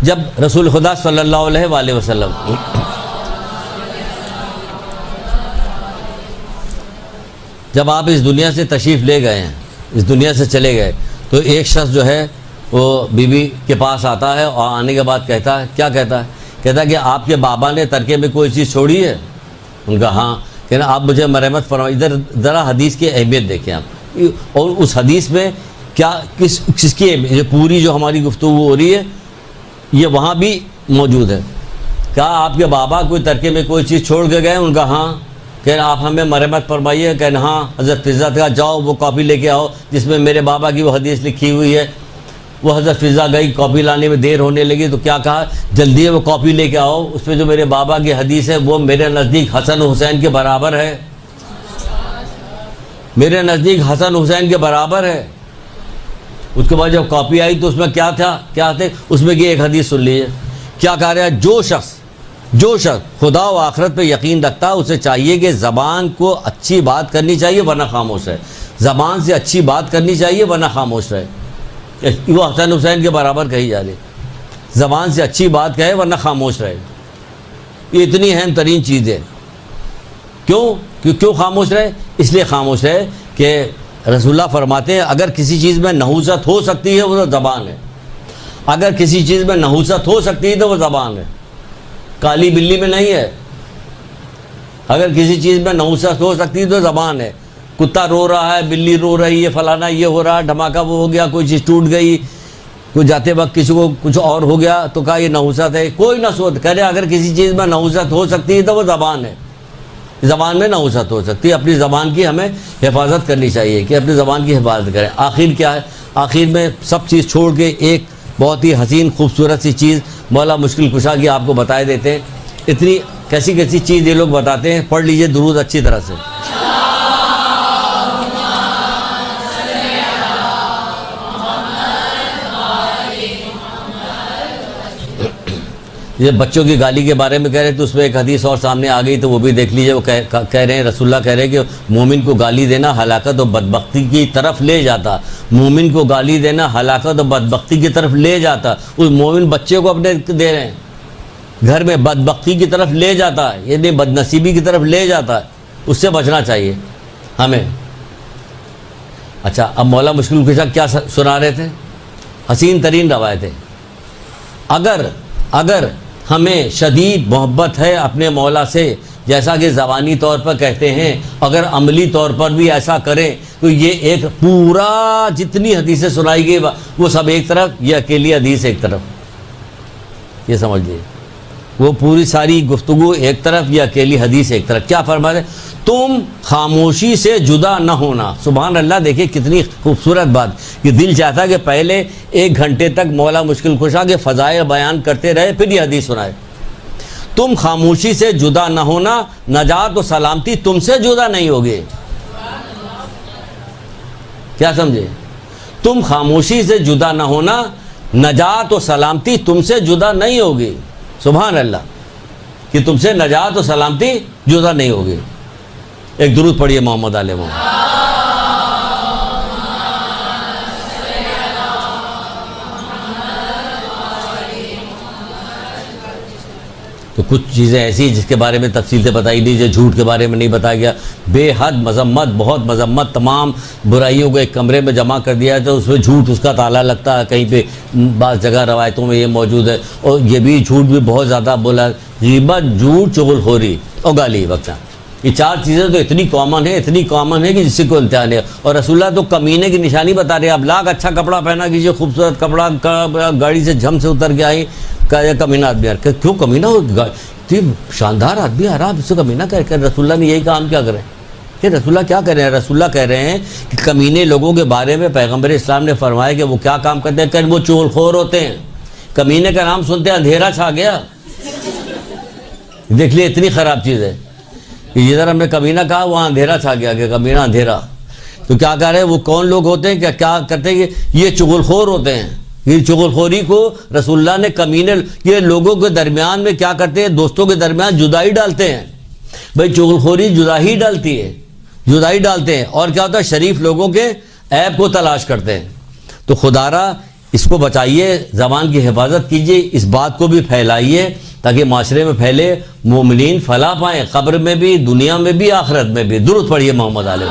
जब रसूल खुदा सल्लल्लाहु अलैहि वसल्लम जब आप इस दुनिया से तशरीफ़ ले गए हैं, इस दुनिया से चले गए, तो एक शख्स जो है वो बीवी के पास आता है और आने के बाद कहता है, क्या कहता है? कहता है कि आपके बाबा ने तरके में कोई चीज़ छोड़ी है? उनका हाँ। कहना आप मुझे मरहमत फरमाइए। इधर ज़रा हदीस की अहमियत देखें आप, और उस हदीस में क्या किसकी जो पूरी जो हमारी गुफ्तगू हो रही है ये वहाँ भी मौजूद है। क्या आपके बाबा कोई तरके में कोई चीज़ छोड़ के गए? उनका हाँ। कहना आप हमें मरहमत फरमाइए। कहना हाँ हज़रत फ़िज़ा का जाओ वो कॉपी लेके आओ जिसमें मेरे बाबा की वो हदीस लिखी हुई है। वो हज़रत फ़िज़ा गई, कॉपी लाने में देर होने लगी तो क्या कहा, जल्दी वो कॉपी लेके आओ, उसमें जो मेरे बाबा की हदीस है वो मेरे नज़दीक हसन हुसैन के बराबर है, मेरे नज़दीक हसन हुसैन के बराबर है। उसके बाद जब कॉपी आई तो उसमें क्या थे उसमें की एक हदीस सुन लीजिए। क्या कह रहा है, जो शख्स खुदा व आखिरत पे यकीन रखता है उसे चाहिए कि ज़बान को अच्छी बात करनी चाहिए वरना खामोश है, ज़बान से अच्छी बात करनी चाहिए वरना खामोश रहे। वो हसन हुसैन के बराबर कही जा रही, ज़बान से अच्छी बात कहे वरना खामोश रहे। ये इतनी अहम तरीन चीज़ है। क्यों खामोश रहे? इसलिए खामोश रहे कि रसूलुल्लाह फरमाते हैं अगर किसी चीज़ में नहूसत हो सकती है वो तो ज़बान है। अगर किसी चीज़ में नहूसत हो सकती है तो वो ज़बान है, काली बिल्ली में नहीं है। अगर किसी चीज़ में नहूसत हो सकती है तो ज़बान है। कुत्ता रो रहा है, बिल्ली रो रही है, फलाना ये हो रहा है, धमाका वो हो गया, कोई चीज़ टूट गई, कोई जाते वक्त किसी को कुछ और हो गया तो कहा ये नहूसत है। कोई नहूसत कह रहे अगर किसी चीज़ में नहूसत हो सकती है तो वो ज़बान है। ज़बान में नहूसत हो सकती है। अपनी ज़बान की हमें हिफाजत करनी चाहिए कि अपनी ज़बान की हिफाजत करें। आखिर क्या है, आखिर में सब चीज़ छोड़ के एक बहुत ही हसीन खूबसूरत सी चीज़ मौला मुश्किल कुशा की आपको बताए देते हैं। इतनी कैसी कैसी चीज़ ये लोग बताते हैं, पढ़ लीजिए दुरूद अच्छी तरह से। ये बच्चों की गाली के बारे में कह रहे थे, तो उसमें एक हदीस और सामने आ गई तो वो भी देख लीजिए। वो कह रहे हैं, रसूलुल्लाह कह रहे हैं कि मोमिन को गाली देना हलाकत और बदबख्ती की तरफ ले जाता। मोमिन को गाली देना हलाकत और बदबख्ती की तरफ ले जाता। उस मोमिन बच्चे को अपने दे रहे हैं, घर में बदबख्ती की तरफ ले जाता है, ये नहीं बदनसीबी की तरफ ले जाता है। उससे बचना चाहिए हमें। अच्छा, अब मौला मुश्किल कुशा क्या सुना रहे थे? हसीन तरीन रवायतें। अगर हमें शदीद मोहब्बत है अपने मौला से, जैसा कि ज़बानी तौर पर कहते हैं, अगर अमली तौर पर भी ऐसा करें तो ये एक पूरा जितनी हदीसें सुनाई गई वो सब एक तरफ, ये अकेली हदीस एक तरफ, ये समझ लीजिए। वो पूरी सारी गुफ्तगू एक तरफ, ये अकेली हदीस एक तरफ। क्या फरमाते हैं? तुम खामोशी से जुदा न होना। सुभान अल्लाह, देखिए कितनी खूबसूरत बात कि दिल चाहता कि पहले 1 घंटे तक मौला मुश्किल कुशा के फ़ज़ाइल बयान करते रहे, फिर ये हदीस सुनाए। तुम खामोशी से जुदा न होना, नजात और सलामती तुमसे जुदा नहीं होगी। क्या समझे? तुम खामोशी से जुदा न होना, नजात और सलामती तुमसे जुदा नहीं होगी। सुभान अल्लाह, कि तुमसे नजात और सलामती जुदा नहीं होगी। एक दुरूद पढ़िए मोहम्मद आले मोहम्मद। तो कुछ चीज़ें ऐसी जिसके बारे में तफसील से बताई नहीं, जो झूठ के बारे में नहीं बताया गया। बेहद मजम्मत, बहुत मजम्मत, तमाम बुराइयों को एक कमरे में जमा कर दिया है तो उसमें झूठ उसका ताला लगता है। कहीं पे बाज़ जगह रवायतों में ये मौजूद है। और ये भी झूठ भी बहुत ज़्यादा बोला, ग़ीबत, झूठ, चुगलखोरी और गाली बकना, ये 4 चीज़ें तो इतनी कॉमन है कि जिससे कोई इम्तिहान है। और रसूलुल्लाह तो कमीने की निशानी बता रहे हैं। आप लाख अच्छा कपड़ा पहना कीजिए, खूबसूरत कपड़ा, गाड़ी से झम से उतर के आई, कमीना आदमी यार, क्यों कमीना हो, शानदार आदमी आ रहा, आप इससे कमीना कर। रसूलुल्लाह ने यही काम क्या करें कि रसूलुल्लाह क्या कर रहे हैं? रसूलुल्लाह कह रहे हैं कि कमीने लोगों के बारे में पैगम्बर इस्लाम ने फरमाया कि वो क्या काम करते हैं? कि वो चोरखोर होते हैं। कमीने का नाम सुनते अंधेरा छा गया। देख लिए इतनी ख़राब चीज़ है। जिधर हमने कमीना कहा वहाँ अंधेरा छा गया कि कमीना अंधेरा। तो क्या कह रहे हैं? वो कौन लोग होते हैं? क्या करते हैं? ये चुगलखोर होते हैं। ये चुगलखोरी को रसूलुल्लाह ने कमीने, ये लोगों के दरमियान में क्या करते हैं? दोस्तों के दरमियान जुदाई डालते हैं। भाई चुगलखोरी जुदाई डालती है, जुदाई डालते हैं। और क्या होता है? शरीफ लोगों के ऐब को तलाश करते हैं। तो खुदारा इसको बचाइए, ज़बान की हिफाजत कीजिए, इस बात को भी फैलाइए ताकि माशरे में फैले, मोमिनीन फला पाएँ, क़ब्र में भी, दुनिया में भी, आखिरत में भी। दुरूद पढ़िए मोहम्मद आले।